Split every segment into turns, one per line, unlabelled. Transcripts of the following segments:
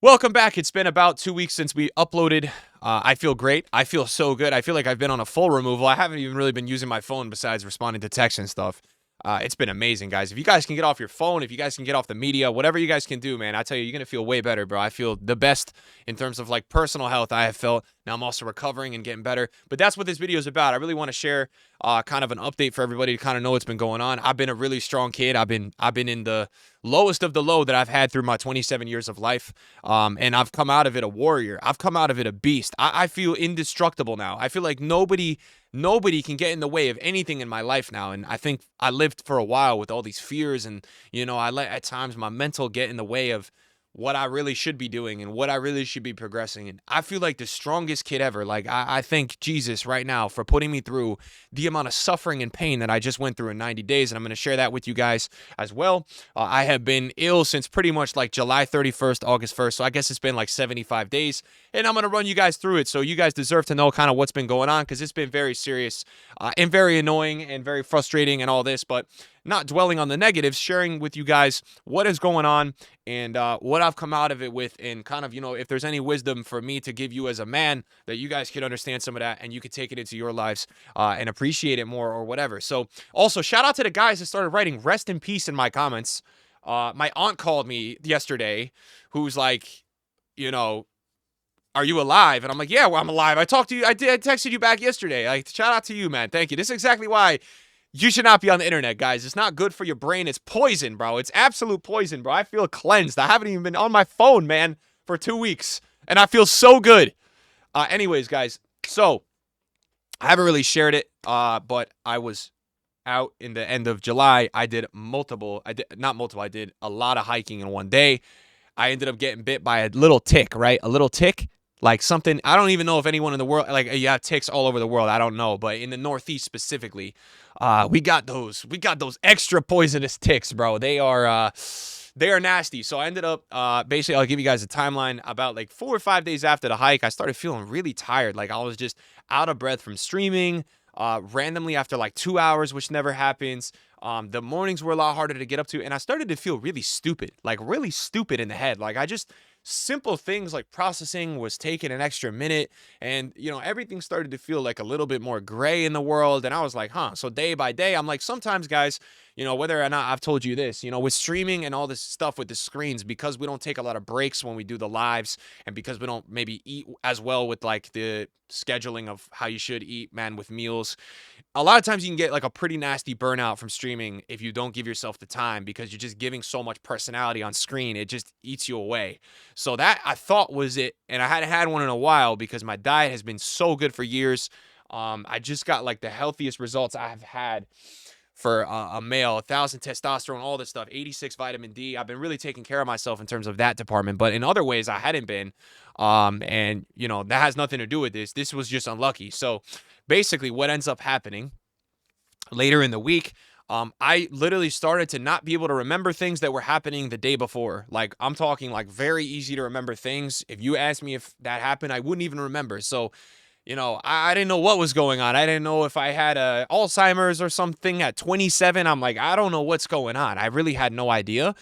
Welcome back. It's been about 2 weeks since we uploaded. I feel great. I feel so good. I feel like I've been on a full removal. I haven't even really been using my phone besides responding to texts and stuff. It's been amazing, guys. If you guys can get off your phone, if you guys can get off the media, whatever you guys can do, man, I tell you, you're going to feel way better, bro. I feel the best in terms of like personal health I have felt. Now I'm also recovering and getting better. But that's what this video is about. I really want to share kind of an update for everybody to kind of know what's been going on. I've been a really strong kid. I've been in the lowest of the low that I've had through my 27 years of life. And I've come out of it a warrior. I've come out of it a beast. I feel indestructible now. I feel like nobody can get in the way of anything in my life now. And I think I lived for a while with all these fears, and I let at times my mental get in the way of what I really should be doing and what I really should be progressing. And I feel like the strongest kid ever. Like I thank Jesus right now for putting me through the amount of suffering and pain that I just went through in 90 days. And I'm going to share that with you guys as well. I have been ill since pretty much like July 31st, August 1st. So I guess it's been like 75 days. And I'm going to run you guys through it. So you guys deserve to know kind of what's been going on, because it's been very serious and very annoying and very frustrating and all this. But not dwelling on the negatives, sharing with you guys what is going on and what I've come out of it with, and kind of, if there's any wisdom for me to give you as a man, that you guys could understand some of that and you could take it into your lives and appreciate it more or whatever. So also shout out to the guys that started writing rest in peace in my comments. My aunt called me yesterday, who's like, are you alive? And I'm like, yeah, well, I'm alive. I talked to you. I texted you back yesterday. Like, shout out to you, man. Thank you. This is exactly why you should not be on the internet, guys. It's not good for your brain. It's poison, bro. It's absolute poison, bro. I feel cleansed. I haven't even been on my phone, man, for 2 weeks. And I feel so good. Anyways, guys. So, I haven't really shared it, but I was out in the end of July. I did I did a lot of hiking in one day. I ended up getting bit by a little tick, right? A little tick. Like something, I don't even know if anyone in the world, like you have ticks all over the world, I don't know, but in the Northeast specifically, we got those extra poisonous ticks, bro. They are nasty. So I ended up, basically, I'll give you guys a timeline. About like 4 or 5 days after the hike, I started feeling really tired. Like I was just out of breath from streaming, randomly after like 2 hours, which never happens. The mornings were a lot harder to get up to, and I started to feel really stupid in the head. Like simple things like processing was taking an extra minute, and everything started to feel like a little bit more gray in the world. And I was like, so day by day, I'm like, sometimes, guys, whether or not I've told you this, with streaming and all this stuff with the screens, because we don't take a lot of breaks when we do the lives, and because we don't maybe eat as well with like the scheduling of how you should eat, man, with meals, a lot of times you can get like a pretty nasty burnout from streaming if you don't give yourself the time, because you're just giving so much personality on screen. It just eats you away. So that, I thought, was it. And I hadn't had one in a while because my diet has been so good for years. I just got like the healthiest results I've had for a male. 1,000 testosterone, all this stuff, 86 vitamin D. I've been really taking care of myself in terms of that department, but in other ways I hadn't been. And that has nothing to do with this. This was just unlucky. So basically what ends up happening later in the week, I literally started to not be able to remember things that were happening the day before. Like, I'm talking like very easy to remember things. If you asked me if that happened, I wouldn't even remember. So, I didn't know what was going on. I didn't know if I had Alzheimer's or something at 27. I'm like, I don't know what's going on. I really had no idea.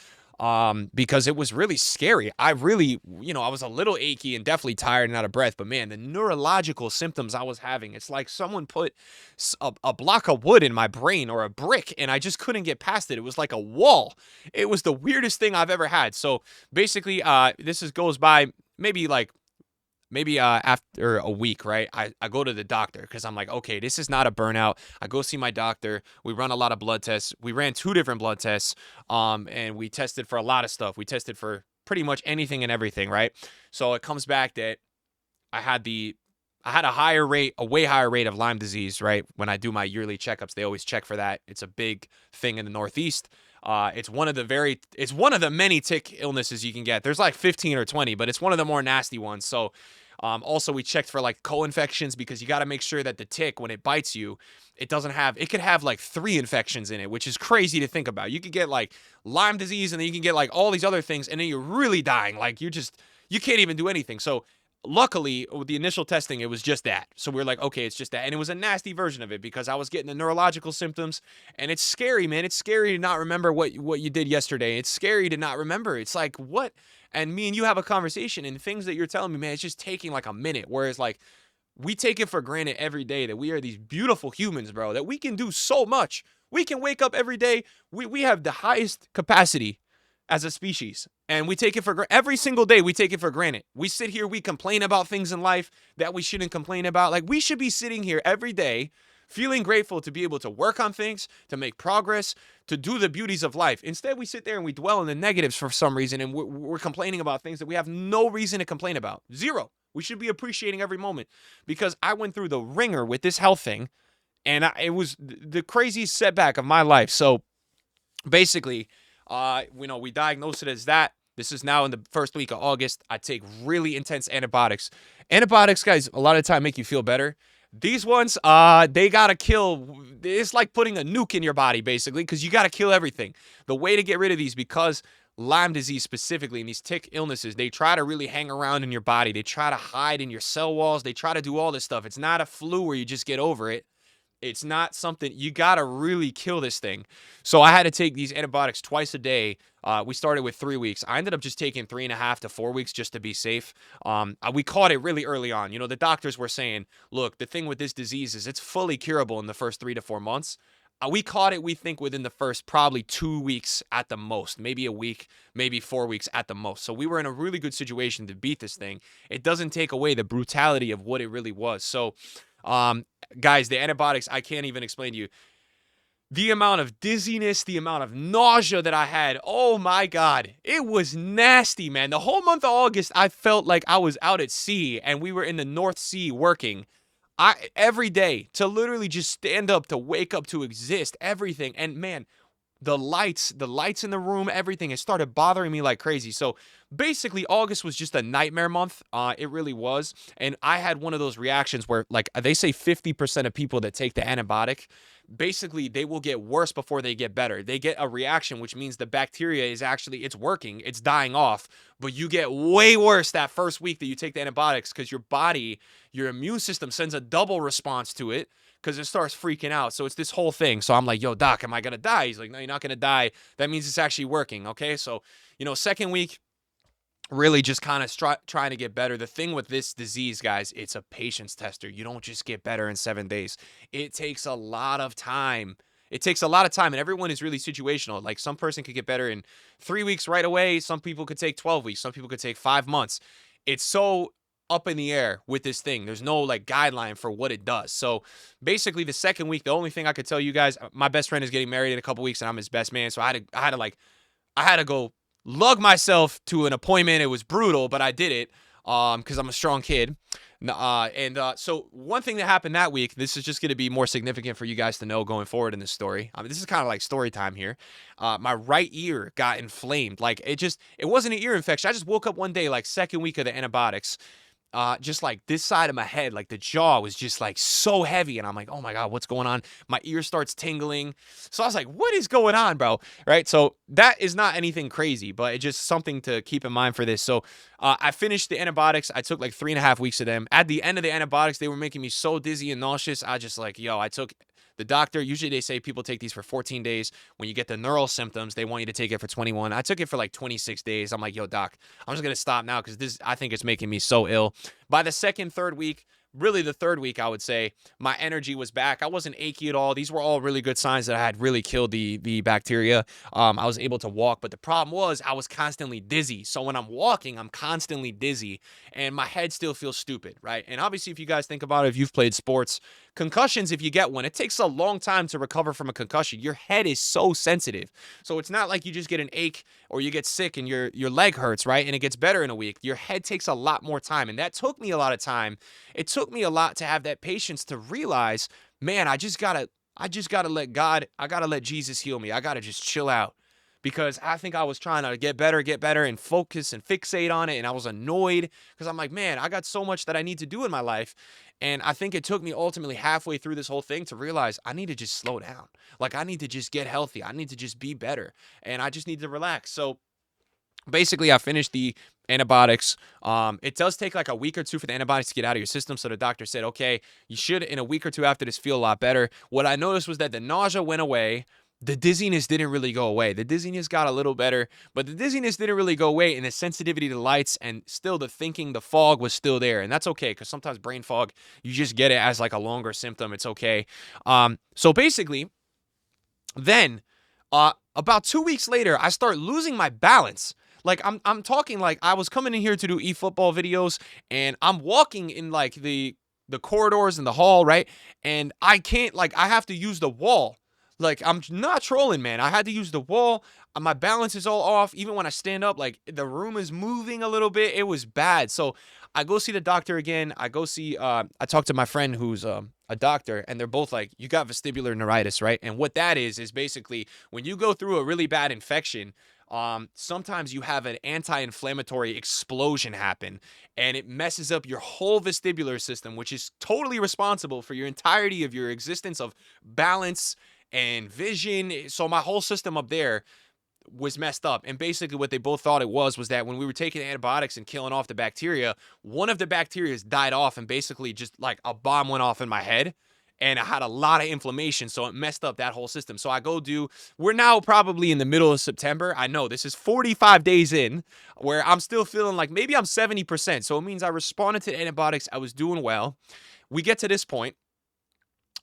Because it was really scary. I really, I was a little achy and definitely tired and out of breath, but man, the neurological symptoms I was having, it's like someone put a block of wood in my brain, or a brick, and I just couldn't get past it. It was like a wall. It was the weirdest thing I've ever had. So basically, goes by maybe after a week, right? I go to the doctor because I'm like, okay, this is not a burnout. I go see my doctor. We run a lot of blood tests. We ran 2 different blood tests, and we tested for a lot of stuff. We tested for pretty much anything and everything, right? So it comes back that I had a way higher rate of Lyme disease, right? When I do my yearly checkups, they always check for that. It's a big thing in the Northeast. It's one of the many tick illnesses you can get. There's like 15 or 20, but it's one of the more nasty ones. So, also we checked for like co-infections, because you got to make sure that the tick, when it bites you, it could have like 3 infections in it, which is crazy to think about. You could get like Lyme disease, and then you can get like all these other things, and then you're really dying. Like you can't even do anything. So luckily, with the initial testing, it was just that. So we were like, okay, it's just that. And it was a nasty version of it because I was getting the neurological symptoms. And it's scary, man. It's scary to not remember what you did yesterday. It's scary to not remember. It's like, what? And me and you have a conversation, and things that you're telling me, man, it's just taking like a minute. Whereas, like, we take it for granted every day that we are these beautiful humans, bro, that we can do so much. We can wake up every day. We have the highest capacity as a species, and we take it for every single day. We take it for granted. We sit here, we complain about things in life that we shouldn't complain about. Like, we should be sitting here every day feeling grateful to be able to work on things, to make progress, to do the beauties of life. Instead, we sit there and we dwell in the negatives for some reason, and we're complaining about things that we have no reason to complain about. Zero. We should be appreciating every moment, because I went through the ringer with this health thing, and it was the craziest setback of my life. So basically, we diagnosed it as that. This is now in the first week of August. I take really intense antibiotics. Antibiotics, guys, a lot of the time make you feel better. These ones, they gotta kill. It's like putting a nuke in your body, basically, because you gotta kill everything. The way to get rid of these, because Lyme disease specifically and these tick illnesses, they try to really hang around in your body. They try to hide in your cell walls. They try to do all this stuff. It's not a flu where you just get over it. It's not something, you gotta really kill this thing. So I had to take these antibiotics twice a day. We started with 3 weeks. I ended up just taking 3.5 to 4 weeks just to be safe. We caught it really early on. The doctors were saying, look, the thing with this disease is it's fully curable in the first 3 to 4 months. We caught it, we think, within the first probably 2 weeks at the most, maybe a week, maybe 4 weeks at the most. So we were in a really good situation to beat this thing. It doesn't take away the brutality of what it really was. So, guys, the antibiotics, I can't even explain to you. The amount of dizziness, the amount of nausea that I had, oh my God, it was nasty, man. The whole month of August, I felt like I was out at sea and we were in the North Sea working. Every day, to literally just stand up, to wake up, to exist, everything. And man, the lights in the room, everything, it started bothering me like crazy. So basically, August was just a nightmare month. It really was. And I had one of those reactions where, like, they say 50% of people that take the antibiotic, basically they will get worse before they get better. They get a reaction, which means the bacteria is actually, it's working, it's dying off, but you get way worse that first week that you take the antibiotics, because your body, your immune system sends a double response to it, because it starts freaking out. So it's this whole thing. So I'm like, yo, doc, am I going to die? He's like, no, you're not going to die. That means it's actually working. Okay. So, second week, really just kind of trying to get better. The thing with this disease, guys, it's a patience tester. You don't just get better in 7 days. It takes a lot of time. And everyone is really situational. Like, some person could get better in 3 weeks right away. Some people could take 12 weeks. Some people could take 5 months. It's so up in the air with this thing. There's no like guideline for what it does. So basically, the second week, the only thing I could tell you guys, my best friend is getting married in a couple weeks, and I'm his best man. So I had to go lug myself to an appointment. It was brutal, but I did it because I'm a strong kid. So one thing that happened that week, this is just going to be more significant for you guys to know going forward in this story. This is kind of like story time here. My right ear got inflamed. Like, it wasn't an ear infection. I just woke up one day, like second week of the antibiotics. Just like this side of my head, like the jaw was just like so heavy. And I'm like, oh my God, what's going on? My ear starts tingling. So I was like, what is going on, bro? Right. So that is not anything crazy, but it's just something to keep in mind for this. So I finished the antibiotics. I took like 3.5 weeks of them. At the end of the antibiotics, they were making me so dizzy and nauseous. I just like, I took the doctor. Usually they say people take these for 14 days. When you get the neural symptoms, they want you to take it for 21. I took it for like 26 days. I'm like, yo, doc, I'm just going to stop now because I think it's making me so ill. By the second, third week, really the third week, I would say, my energy was back. I wasn't achy at all. These were all really good signs that I had really killed the bacteria. I was able to walk, but the problem was I was constantly dizzy. So when I'm walking, I'm constantly dizzy and my head still feels stupid, right? And obviously, if you guys think about it, if you've played sports, concussions, if you get one, it takes a long time to recover from a concussion. Your head is so sensitive. So it's not like you just get an ache or you get sick and your leg hurts, right? And it gets better in a week. Your head takes a lot more time. And that took me a lot of time. It took me a lot to have that patience to realize, man, I just gotta let God, I gotta let Jesus heal me. I gotta just chill out. Because I think I was trying to get better and focus and fixate on it. And I was annoyed because I'm like, man, I got so much that I need to do in my life. And I think it took me ultimately halfway through this whole thing to realize I need to just slow down. Like, I need to just get healthy. I need to just be better. And I just need to relax. So Basically, I finished the antibiotics. It does take like a week or two for the antibiotics to get out of your system. So the doctor said, okay, you should in a week or two after this feel a lot better. What I noticed was that the nausea went away. The dizziness didn't really go away. The dizziness got a little better, but the dizziness didn't really go away. And the sensitivity to lights and still the thinking, the fog was still there. And that's okay because sometimes brain fog, you just get it as like a longer symptom. It's okay. So basically, then, about 2 weeks later, I start losing my balance. Like I'm talking like I was coming in here to do eFootball videos, and I'm walking in like the corridors in the hall, right? And I can't like I have to use the wall. Like I'm not trolling, man. I had to use the wall. My balance is all off. Even when I stand up, like the room is moving a little bit. It was bad. So I go see the doctor again. I go see. I talked to my friend who's a doctor, and they're both like, "You got vestibular neuritis, right?" And what that is basically when you go through a really bad infection. Sometimes you have an anti-inflammatory explosion happen, and it messes up your whole vestibular system, which is totally responsible for your entirety of your existence of balance and vision. So my whole system up there was messed up. And basically what they both thought it was that when we were taking antibiotics and killing off the bacteria, one of the bacteria died off, and basically just like a bomb went off in my head. And I had a lot of inflammation, so it messed up that whole system. So I go do, we're now probably in the middle of September. I know this is 45 days in where I'm still feeling like maybe I'm 70%. So it means I responded to antibiotics. I was doing well. We get to this point.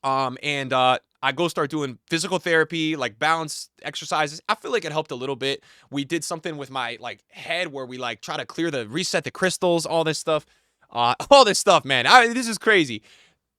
And I go start doing physical therapy, like balance exercises. I feel like it helped a little bit. We did something with my like head where we like try to reset the crystals, all this stuff. All this stuff, man. This is crazy.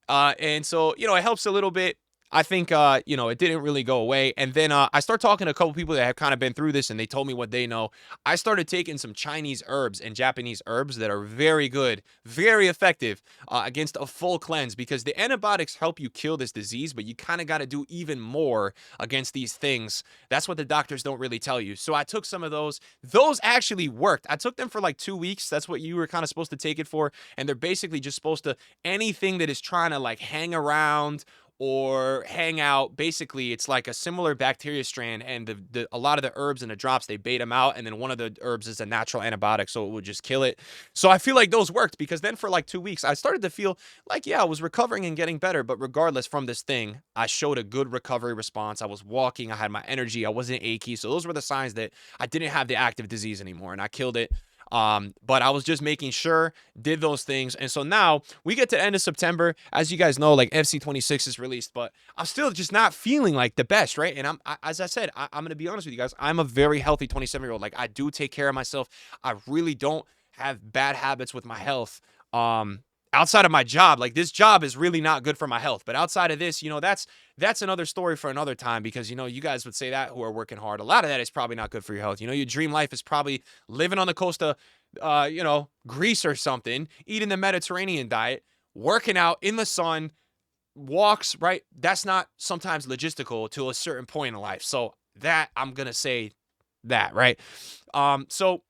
And so, it helps a little bit. I think, it didn't really go away. And then I start talking to a couple people that have kind of been through this, and they told me what they know. I started taking some Chinese herbs and Japanese herbs that are very good, very effective against a full cleanse, because the antibiotics help you kill this disease, but you kind of got to do even more against these things. That's what the doctors don't really tell you. So I took some of those. Those actually worked. I took them for like 2 weeks. That's what you were kind of supposed to take it for. And they're basically just supposed to, anything that is trying to like hang around or hang out, basically it's like a similar bacteria strand, and a lot of the herbs and the drops, they bait them out, and then one of the herbs is a natural antibiotic, so it would just kill it. So I feel like those worked, because then for like 2 weeks I started to feel like, yeah, I was recovering and getting better. But regardless, from this thing, I showed a good recovery response. I was walking, I had my energy, I wasn't achy. So those were the signs that I didn't have the active disease anymore, and I killed it. But I was just making sure, did those things. And so now we get to the end of September. As you guys know, like FC26 is released, but I'm still just not feeling like the best, right? And as I said, I'm going to be honest with you guys. I'm a very healthy 27-year-old. Like, I do take care of myself. I really don't have bad habits with my health. Outside of my job, like this job is really not good for my health. But outside of this, that's another story for another time, because, you guys would say that who are working hard. A lot of that is probably not good for your health. Your dream life is probably living on the coast of, Greece or something, eating the Mediterranean diet, working out in the sun, walks, right? That's not sometimes logistical to a certain point in life. So that I'm going to say that, right? So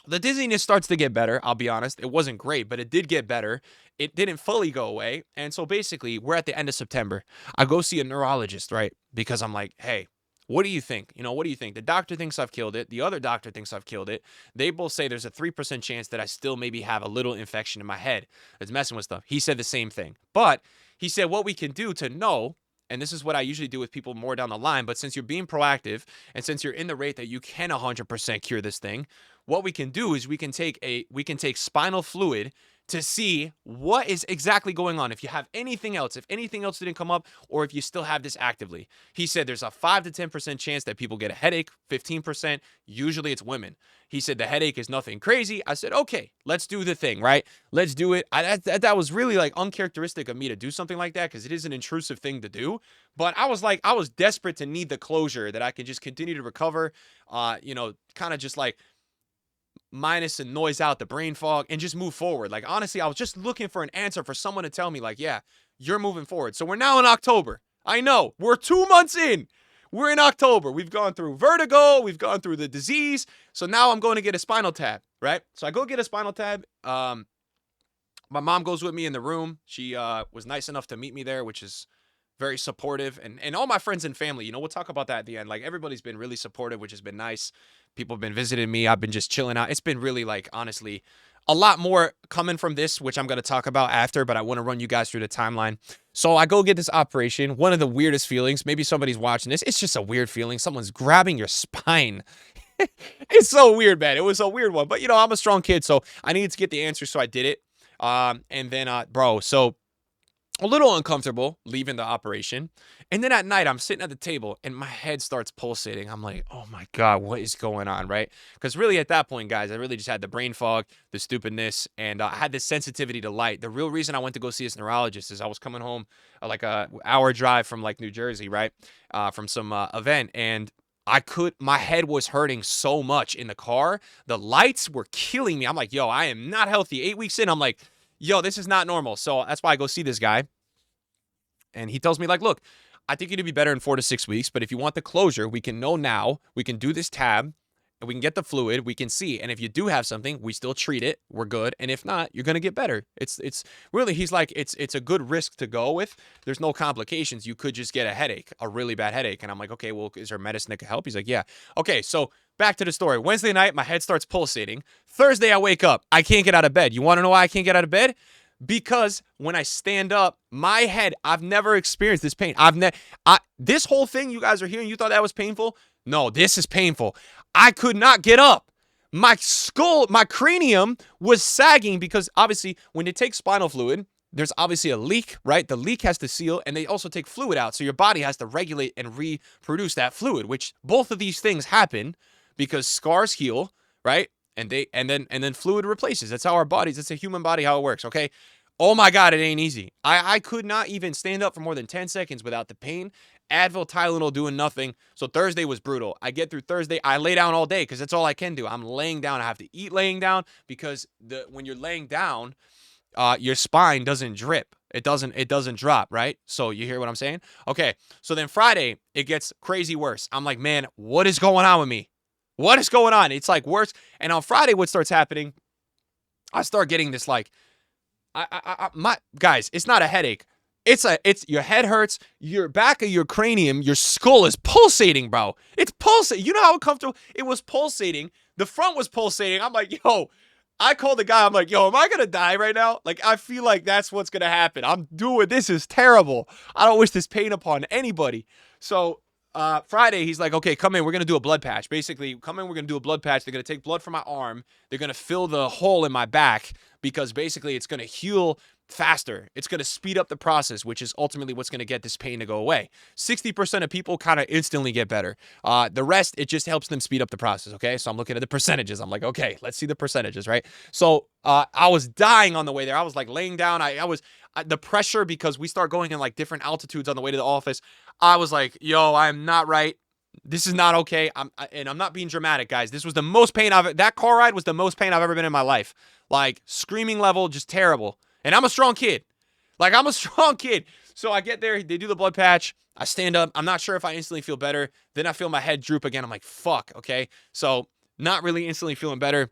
the dizziness starts to get better. I'll be honest. It wasn't great, but it did get better. It didn't fully go away. And so basically, we're at the end of September. I go see a neurologist, right? Because I'm like, hey, what do you think? What do you think? The doctor thinks I've killed it. The other doctor thinks I've killed it. They both say there's a 3% chance that I still maybe have a little infection in my head that's messing with stuff. He said the same thing. But he said what we can do to know, and this is what I usually do with people more down the line, but since you're being proactive and since you're in the rate that you can 100% cure this thing, what we can do is we can take spinal fluid to see what is exactly going on. If you have anything else, if anything else didn't come up, or if you still have this actively. He said there's a 5 to 10% chance that people get a headache, 15%. Usually it's women. He said the headache is nothing crazy. I said, okay, let's do the thing, right? Let's do it. That was really like uncharacteristic of me to do something like that, because it is an intrusive thing to do. But I was desperate to need the closure that I can just continue to recover, kind of just like minus and noise out the brain fog and just move forward. Like, honestly, I was just looking for an answer, for someone to tell me like, yeah, you're moving forward. So we're now in October. I know we're 2 months in. We're in October. We've gone through vertigo. We've gone through the disease. So now I'm going to get a spinal tab, right? So I go get a spinal tab. My mom goes with me in the room. She was nice enough to meet me there, which is very supportive, and all my friends and family, we'll talk about that at the end. Like, everybody's been really supportive, which has been nice. People have been visiting me. I've been just chilling out. It's been really, like, honestly, a lot more coming from this, which I'm going to talk about after, but I want to run you guys through the timeline. So I go get this operation. One of the weirdest feelings, maybe somebody's watching this, it's just a weird feeling. Someone's grabbing your spine. It's so weird, man. It was a weird one. But, I'm a strong kid, so I needed to get the answer, so I did it. And then, bro, so a little uncomfortable leaving the operation. And then at night, I'm sitting at the table and my head starts pulsating. I'm like, oh my God, what is going on, right? Because really at that point, guys, I really just had the brain fog, the stupidness, and I had this sensitivity to light. The real reason I went to go see this neurologist is I was coming home like a hour drive from like New Jersey, right? From some event. And my head was hurting so much in the car. The lights were killing me. I'm like, yo, I am not healthy. 8 weeks in, I'm like, yo, this is not normal. So that's why I go see this guy. And he tells me, like, look, I think you'd be better in 4 to 6 weeks. But if you want the closure, we can know now. We can do this tab. And we can get the fluid. We can see. And if you do have something, we still treat it. We're good. And if not, you're going to get better. It's really, he's like, it's a good risk to go with. There's no complications. You could just get a headache, a really bad headache. And I'm like, okay, well, is there medicine that can help? He's like, yeah. Okay, so back to the story. Wednesday night, my head starts pulsating. Thursday, I wake up. I can't get out of bed. You want to know why I can't get out of bed? Because when I stand up, my head, I've never experienced this pain. This whole thing you guys are hearing, you thought that was painful? No, this is painful. I could not get up. My skull, my cranium was sagging because obviously when they take spinal fluid, there's obviously a leak, right? The leak has to seal, and they also take fluid out. So your body has to regulate and reproduce that fluid, which both of these things happen because scars heal, right? And then fluid replaces. That's how our bodies, it's a human body, how it works, okay? Oh my God, it ain't easy. I could not even stand up for more than 10 seconds without the pain. Advil, Tylenol doing nothing. So Thursday was brutal. I get through Thursday. I lay down all day because that's all I can do. I'm laying down. I have to eat laying down because when you're laying down, your spine doesn't drip. It doesn't drop, right? So you hear what I'm saying? Okay. So then Friday, it gets crazy worse. I'm like, man, what is going on with me? What is going on? It's like worse. And on Friday, what starts happening, I start getting this like, my guys, it's not a headache. It's your head hurts, your back of your cranium, your skull is pulsating, bro. It's pulsating. You know how uncomfortable it was pulsating. The front was pulsating. I'm like, yo, I called the guy. I'm like, yo, am I going to die right now? Like, I feel like that's what's going to happen. This is terrible. I don't wish this pain upon anybody. So, Friday, he's like, okay, come in. We're going to do a blood patch. Basically, come in. We're going to do a blood patch. They're going to take blood from my arm. They're going to fill the hole in my back because basically it's going to heal faster. It's going to speed up the process, which is ultimately what's going to get this pain to go away. 60% of people kind of instantly get better. The rest, it just helps them speed up the process, okay? So I'm looking at the percentages. I'm like, okay, let's see the percentages, right? So I was dying on the way there. I was like laying down. The pressure, because we start going in like different altitudes on the way to the office. I was like, yo, I'm not right. This is not okay. I'm not being dramatic, guys. This was the most pain that car ride was the most pain I've ever been in my life. Like screaming level, just terrible. And I'm a strong kid. So I get there. They do the blood patch. I stand up. I'm not sure if I instantly feel better. Then I feel my head droop again. I'm like, fuck. Okay. So not really instantly feeling better.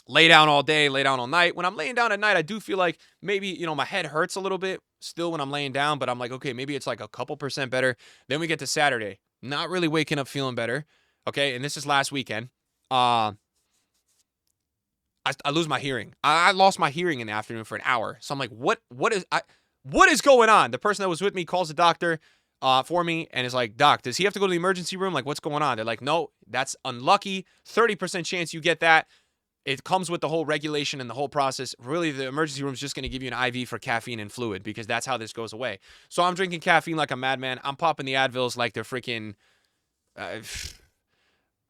Lay down all day, lay down all night. When I'm laying down at night, I do feel like maybe, my head hurts a little bit still when I'm laying down, but I'm like, okay, maybe it's like a couple percent better. Then we get to Saturday. Not really waking up feeling better. Okay. And this is last weekend. I lose my hearing. I lost my hearing in the afternoon for an hour. So I'm like, what is going on? The person that was with me calls the doctor for me and is like, doc, does he have to go to the emergency room? Like, what's going on? They're like, no, that's unlucky. 30% chance you get that. It comes with the whole regulation and the whole process. Really, the emergency room is just going to give you an IV for caffeine and fluid because that's how this goes away. So I'm drinking caffeine like a madman. I'm popping the Advils like they're freaking...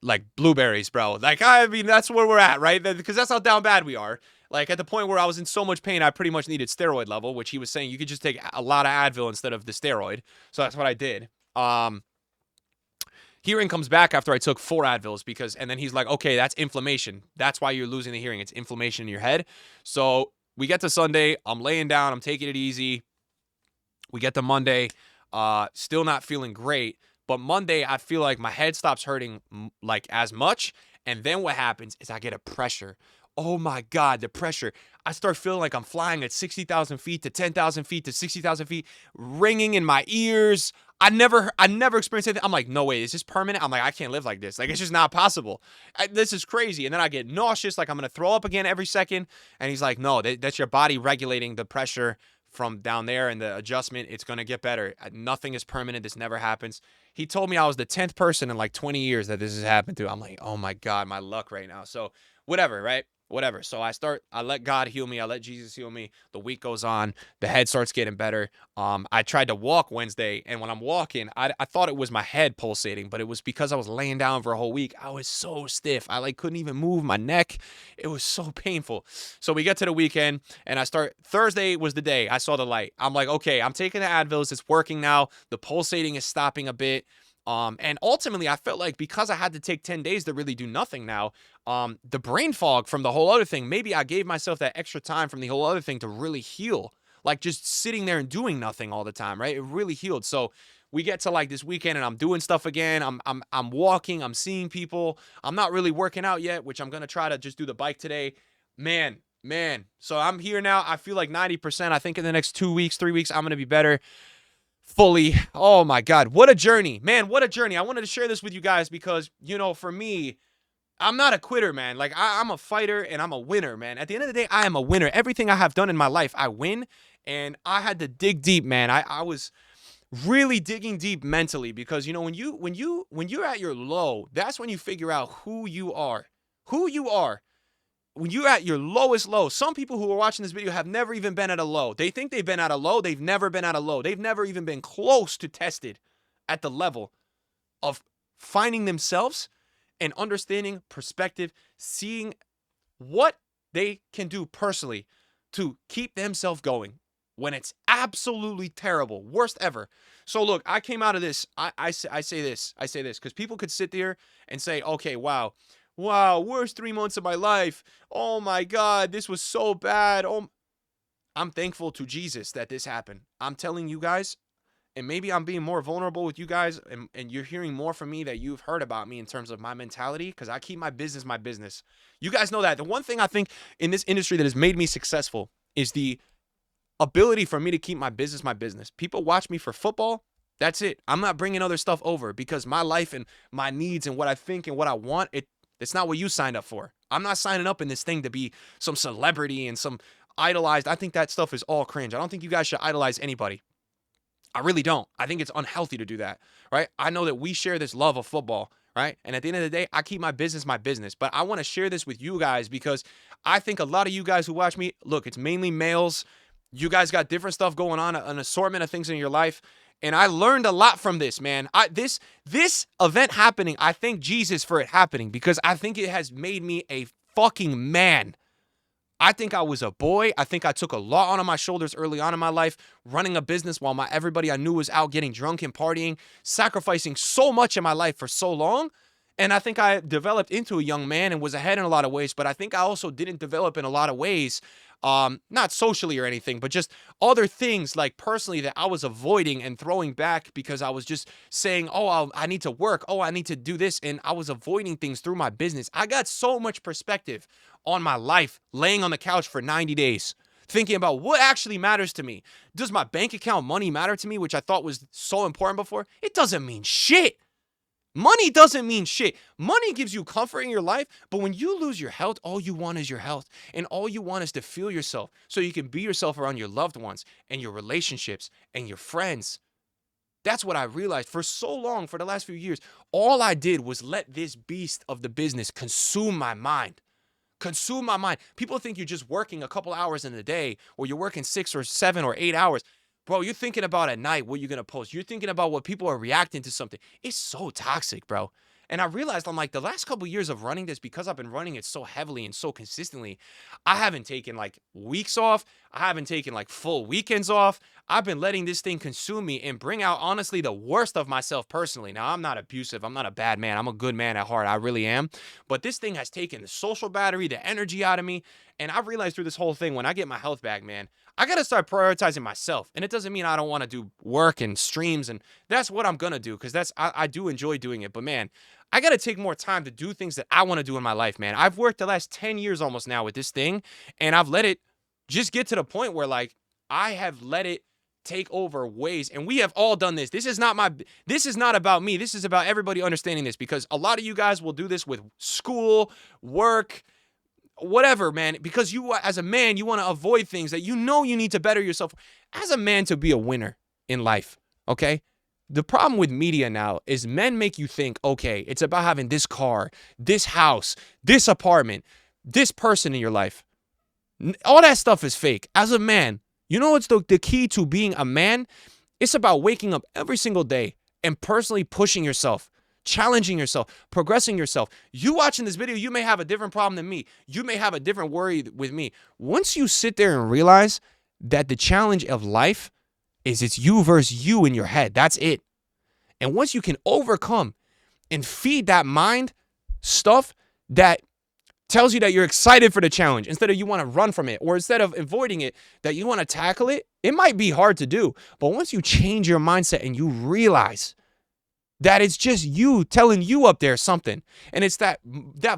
like blueberries, bro. Like, I mean, that's where we're at, right? Because that's how down bad we are. Like, at the point where I was in so much pain, I pretty much needed steroid level, which he was saying you could just take a lot of Advil instead of the steroid. So that's what I did. Hearing comes back after I took 4 Advils and then he's like, okay, that's inflammation. That's why you're losing the hearing. It's inflammation in your head. So we get to Sunday. I'm laying down. I'm taking it easy. We get to Monday. Still not feeling great. But Monday, I feel like my head stops hurting like as much. And then what happens is I get a pressure. Oh my God, the pressure. I start feeling like I'm flying at 60,000 feet to 10,000 feet to 60,000 feet, ringing in my ears. I never experienced anything. I'm like, no way, is this permanent? I'm like, I can't live like this. Like, it's just not possible. This is crazy. And then I get nauseous, like I'm gonna throw up again every second. And he's like, no, that's your body regulating the pressure from down there and the adjustment. It's gonna get better. Nothing is permanent. This never happens. He told me I was the 10th person in like 20 years that this has happened to. I'm like, oh my God, my luck right now. So whatever, right? Whatever. So I let God heal me. I let Jesus heal me. The week goes on. The head starts getting better. I tried to walk Wednesday, and when I'm walking, I thought it was my head pulsating, but it was because I was laying down for a whole week. I was so stiff. I like couldn't even move my neck. It was so painful. So we get to the weekend, and Thursday was the day I saw the light. I'm like, okay, I'm taking the Advils. It's working now. The pulsating is stopping a bit. And ultimately, I felt like because I had to take 10 days to really do nothing now, the brain fog from the whole other thing, maybe I gave myself that extra time from the whole other thing to really heal. Like just sitting there and doing nothing all the time, right? It really healed. So we get to like this weekend and I'm doing stuff again. I'm walking, I'm seeing people. I'm not really working out yet, which I'm gonna try to just do the bike today. Man. So I'm here now. I feel like 90%. I think in the next 2 weeks, 3 weeks, I'm gonna be better. Fully. Oh my God. What a journey, man. What a journey. I wanted to share this with you guys because, for me, I'm not a quitter, man. Like I'm a fighter and I'm a winner, man. At the end of the day, I am a winner. Everything I have done in my life, I win. And I had to dig deep, man. I was really digging deep mentally because, when you're at your low, that's when you figure out who you are. Who you are. When you're at your lowest low, some people who are watching this video have never even been at a low. They think they've been at a low. They've never been at a low. They've never even been close to tested at the level of finding themselves and understanding perspective, seeing what they can do personally to keep themselves going when it's absolutely terrible, worst ever. So look, I came out of this. I say this because people could sit there and say, okay, wow, worst 3 months of my life. Oh my God, this was so bad. Oh, I'm thankful to Jesus that this happened. I'm telling you guys, and maybe I'm being more vulnerable with you guys, and you're hearing more from me that you've heard about me in terms of my mentality, because I keep my business my business. You guys know that. The one thing I think in this industry that has made me successful is the ability for me to keep my business my business. People watch me for football. That's it. I'm not bringing other stuff over because my life and my needs and what I think and what I want, it's not what you signed up for. I'm not signing up in this thing to be some celebrity and some idolized. I think that stuff is all cringe. I don't think you guys should idolize anybody. I really don't. I think it's unhealthy to do that, right? I know that we share this love of football, right? And at the end of the day, I keep my business my business. But I want to share this with you guys because I think a lot of you guys who watch me, look, it's mainly males. You guys got different stuff going on, an assortment of things in your life. And I learned a lot from this, man. This event happening, I thank Jesus for it happening because I think it has made me a fucking man. I think I was a boy. I think I took a lot on my shoulders early on in my life, running a business while everybody I knew was out getting drunk and partying, sacrificing so much in my life for so long. And I think I developed into a young man and was ahead in a lot of ways, but I think I also didn't develop in a lot of ways, not socially or anything, but just other things like personally that I was avoiding and throwing back because I was just saying, oh, I need to work. Oh, I need to do this. And I was avoiding things through my business. I got so much perspective on my life laying on the couch for 90 days. Thinking about what actually matters to me. Does my bank account money matter to me, which I thought was so important before? It doesn't mean shit. Money doesn't mean shit. Money gives you comfort in your life, but when you lose your health, all you want is your health. And all you want is to feel yourself so you can be yourself around your loved ones and your relationships and your friends. That's what I realized for so long, for the last few years. All I did was let this beast of the business consume my mind. Consume my mind. People think you're just working a couple hours in a day or you're working 6 or 7 or 8 hours. Bro, you're thinking about at night what you're going to post. You're thinking about what people are reacting to something. It's so toxic, bro. And I realized I'm like the last couple years of running this, because I've been running it so heavily and so consistently, I haven't taken like weeks off. I haven't taken like full weekends off. I've been letting this thing consume me and bring out honestly the worst of myself personally. Now, I'm not abusive. I'm not a bad man. I'm a good man at heart. I really am. But this thing has taken the social battery, the energy out of me. And I've realized through this whole thing, when I get my health back, man, I got to start prioritizing myself. And it doesn't mean I don't want to do work and streams. And that's what I'm going to do because I do enjoy doing it. But man, I got to take more time to do things that I want to do in my life, man. I've worked the last 10 years almost now with this thing, and I've let it just get to the point where, like, I have let it take over ways, and we have all done this. This is not about me. This is about everybody understanding this, because a lot of you guys will do this with school, work, whatever, man, because you, as a man, you want to avoid things that you know you need to better yourself as a man to be a winner in life, okay? The problem with media now is men make you think, okay, it's about having this car, this house, this apartment, this person in your life. All that stuff is fake. As a man, you know what's the key to being a man? It's about waking up every single day and personally pushing yourself, challenging yourself, progressing yourself. You watching this video, you may have a different problem than me. You may have a different worry with me. Once you sit there and realize that the challenge of life is it's you versus you in your head, that's it. And once you can overcome and feed that mind stuff that tells you that you're excited for the challenge instead of you want to run from it, or instead of avoiding it, that you want to tackle it, it might be hard to do. But once you change your mindset and you realize that it's just you telling you up there something, and it's that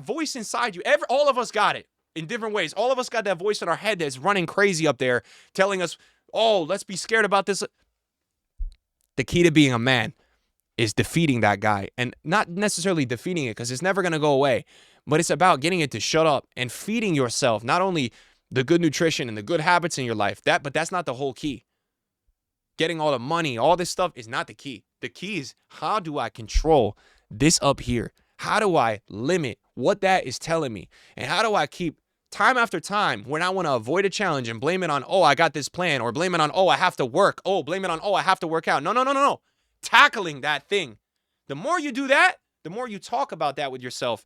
voice inside you. All of us got it in different ways. All of us got that voice in our head that's running crazy up there telling us, oh, let's be scared about this. The key to being a man is defeating that guy, and not necessarily defeating it because it's never going to go away, but it's about getting it to shut up and feeding yourself not only the good nutrition and the good habits in your life, but that's not the whole key. Getting all the money, all this stuff is not the key. The key is, how do I control this up here? How do I limit what that is telling me? And how do I keep time after time when I want to avoid a challenge and blame it on, oh, I got this plan, or blame it on, oh, I have to work. Oh, blame it on, oh, I have to work out. No. Tackling that thing. The more you do that, the more you talk about that with yourself.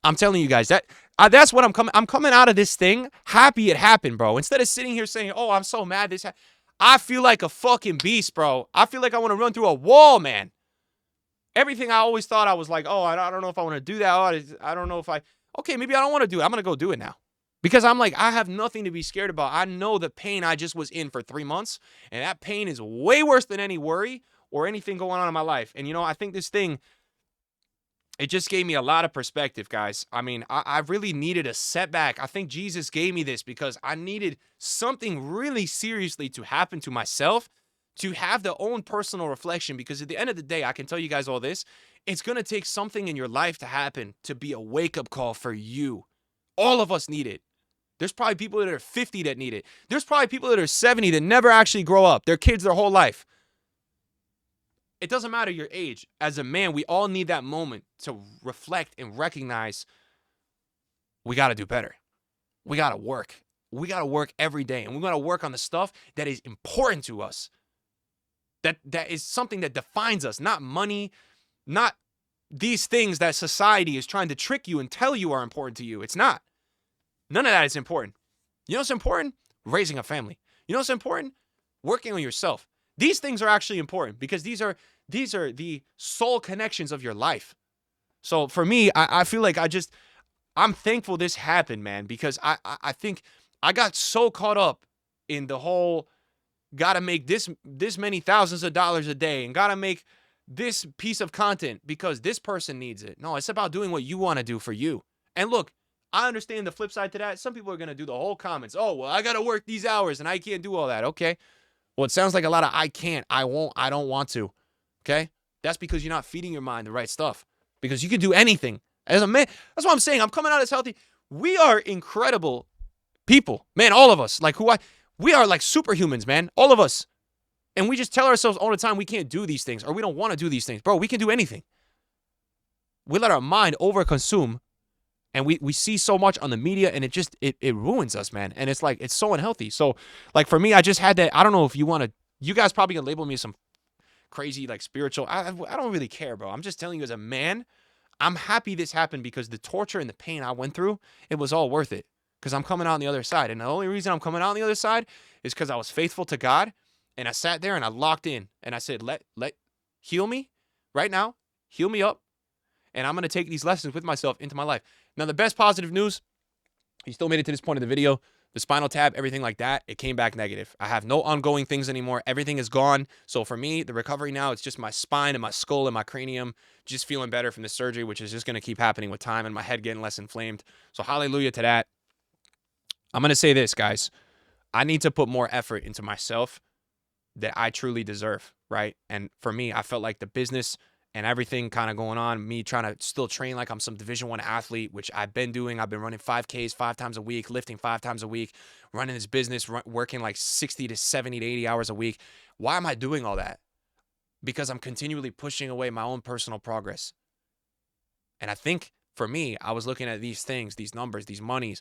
I'm telling you guys, that's what I'm coming out of this thing happy it happened, bro. Instead of sitting here saying, oh, I'm so mad this happened. I feel like a fucking beast, bro. I feel like I want to run through a wall, man. Everything I always thought I was like, oh, I don't know if I want to do that. Oh, I don't know if okay, maybe I don't want to do it. I'm going to go do it now. Because I'm like, I have nothing to be scared about. I know the pain I just was in for 3 months, and that pain is way worse than any worry or anything going on in my life. And, I think this thing, it just gave me a lot of perspective, guys. I mean, I really needed a setback. I think Jesus gave me this because I needed something really seriously to happen to myself, to have the own personal reflection. Because at the end of the day, I can tell you guys all this, it's going to take something in your life to happen to be a wake-up call for you. All of us need it. There's probably people that are 50 that need it. There's probably people that are 70 that never actually grow up. They're kids their whole life. It doesn't matter your age. As a man, we all need that moment to reflect and recognize we got to do better. We got to work. We got to work every day, and we got to work on the stuff that is important to us. That is something that defines us, not money, not these things that society is trying to trick you and tell you are important to you. It's not. None of that is important. You know what's important? Raising a family. You know what's important? Working on yourself. These things are actually important because these are the soul connections of your life. So for me, I feel like I'm thankful this happened, man, because I think I got so caught up in the whole gotta make this many thousands of dollars a day and gotta make this piece of content because this person needs it. No, it's about doing what you want to do for you. And look, I understand the flip side to that. Some people are going to do the whole comments. Oh, well, I got to work these hours and I can't do all that. Okay. Well, it sounds like a lot of I can't, I won't, I don't want to. Okay. That's because you're not feeding your mind the right stuff, because you can do anything as a man. That's what I'm saying. I'm coming out as healthy. We are incredible people, man. All of us, we are like superhumans, man. All of us. And we just tell ourselves all the time we can't do these things or we don't want to do these things. Bro, we can do anything. We let our mind overconsume. And we see so much on the media, and it ruins us, man. And it's like, it's so unhealthy. So, like, for me, I just had that. I don't know if you guys probably gonna label me some crazy, like, spiritual. I don't really care, bro. I'm just telling you as a man, I'm happy this happened because the torture and the pain I went through, it was all worth it. Because I'm coming out on the other side. And the only reason I'm coming out on the other side is because I was faithful to God. And I sat there and I locked in. And I said, let heal me right now. Heal me up. And I'm going to take these lessons with myself into my life. Now, the best positive news, you still made it to this point of the video. The spinal tap, everything like that, it came back negative. I have no ongoing things anymore. Everything is gone. So for me, the recovery now, it's just my spine and my skull and my cranium just feeling better from the surgery, which is just going to keep happening with time, and my head getting less inflamed. So hallelujah to that. I'm going to say this, guys. I need to put more effort into myself that I truly deserve, right? And for me, I felt like the business and everything kind of going on, me trying to still train like I'm some Division I athlete, which I've been doing. I've been running 5Ks 5 times a week, lifting 5 times a week, running this business, working like 60 to 70 to 80 hours a week. Why am I doing all that? Because I'm continually pushing away my own personal progress. And I think for me, I was looking at these things, these numbers, these monies,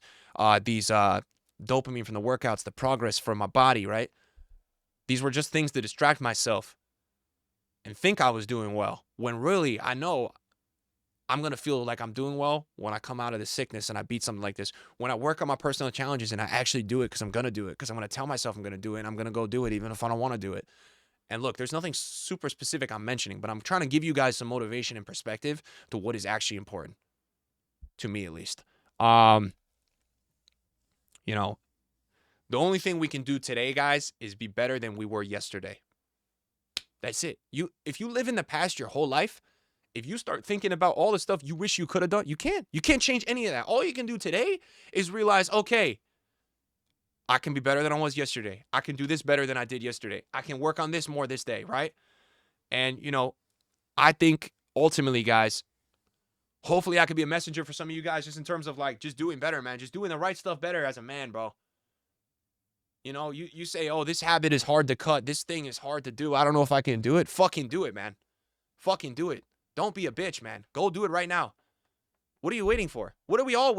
these dopamine from the workouts, the progress from my body, right? These were just things to distract myself and think I was doing well, when really I know I'm going to feel like I'm doing well when I come out of the sickness and I beat something like this. When I work on my personal challenges and I actually do it because I'm going to do it, because I'm going to tell myself I'm going to do it, and I'm going to go do it even if I don't want to do it. And look, there's nothing super specific I'm mentioning, but I'm trying to give you guys some motivation and perspective to what is actually important, to me at least. You know, the only thing we can do today, guys, is be better than we were yesterday. That's it. If you live in the past your whole life, if you start thinking about all the stuff you wish you could have done, you can't. You can't change any of that. All you can do today is realize, okay, I can be better than I was yesterday. I can do this better than I did yesterday. I can work on this more this day, right? And, I think ultimately, guys, hopefully I could be a messenger for some of you guys just in terms of like just doing better, man. Just doing the right stuff better as a man, bro. You say, oh, this habit is hard to cut. This thing is hard to do. I don't know if I can do it. Fucking do it, man. Fucking do it. Don't be a bitch, man. Go do it right now. What are you waiting for? What are we all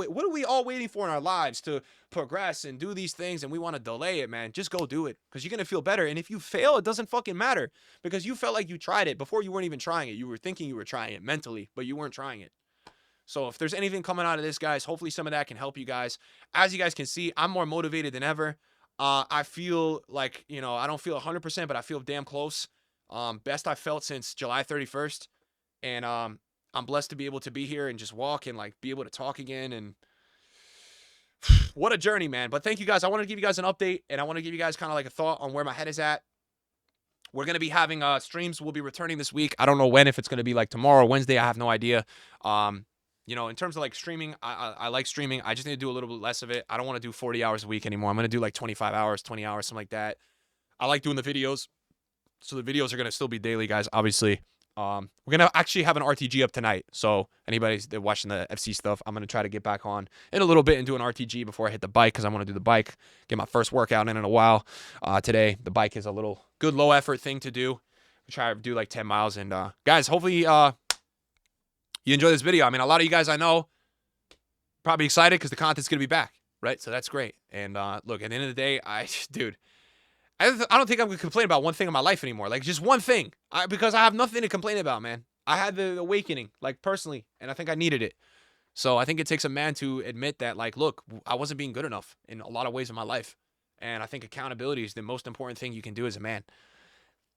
waiting for in our lives to progress and do these things, and we want to delay it, man? Just go do it, because you're going to feel better. And if you fail, it doesn't fucking matter, because you felt like you tried it before. You weren't even trying it. You were thinking you were trying it mentally, but you weren't trying it. So if there's anything coming out of this, guys, hopefully some of that can help you guys. As you guys can see, I'm more motivated than ever. I feel like, I don't feel 100%, but I feel damn close. Best I felt since July 31st. And I'm blessed to be able to be here and just walk and like be able to talk again. And what a journey, man. But thank you guys. I want to give you guys an update, and I want to give you guys kind of like a thought on where my head is at. We're going to be having streams. We'll be returning this week. I don't know when, if it's going to be like tomorrow or Wednesday. I have no idea. In terms of like streaming, I like streaming. I just need to do a little bit less of it. I don't want to do 40 hours a week anymore. I'm going to do like 25 hours, 20 hours, something like that. I like doing the videos. So the videos are going to still be daily, guys, obviously. We're going to actually have an RTG up tonight. So anybody that's watching the FC stuff, I'm going to try to get back on in a little bit and do an RTG before I hit the bike, because I want to do the bike, get my first workout in a while. Today, the bike is a little good low effort thing to do. Try to do like 10 miles. And guys, hopefully you enjoy this video. I mean, a lot of you guys I know probably excited because the content's going to be back, right? So that's great. And look, at the end of the day, I don't think I'm going to complain about one thing in my life anymore. Like, just one thing. Because I have nothing to complain about, man. I had the awakening, like, personally, and I think I needed it. So I think it takes a man to admit that, like, look, I wasn't being good enough in a lot of ways in my life. And I think accountability is the most important thing you can do as a man.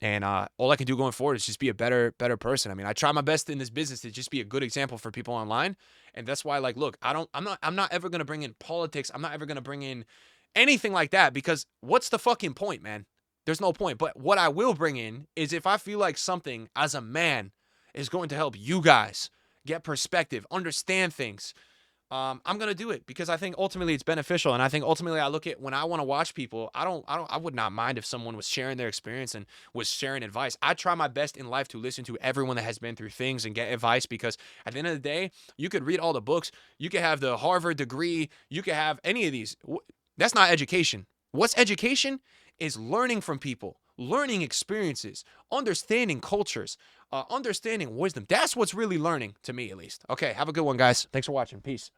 And all I can do going forward is just be a better person. I mean, I try my best in this business to just be a good example for people online. And that's why, like, look, I'm not ever going to bring in politics. I'm not ever going to bring in anything like that, because what's the fucking point, man? There's no point. But what I will bring in is if I feel like something as a man is going to help you guys get perspective, understand things, I'm going to do it, because I think ultimately it's beneficial. And I think ultimately I look at when I want to watch people, I would not mind if someone was sharing their experience and was sharing advice. I try my best in life to listen to everyone that has been through things and get advice, because at the end of the day, you could read all the books. You could have the Harvard degree. You could have any of these. That's not education. What's education is learning from people, learning experiences, understanding cultures, understanding wisdom. That's what's really learning, to me at least. Okay, have a good one, guys. Thanks for watching. Peace.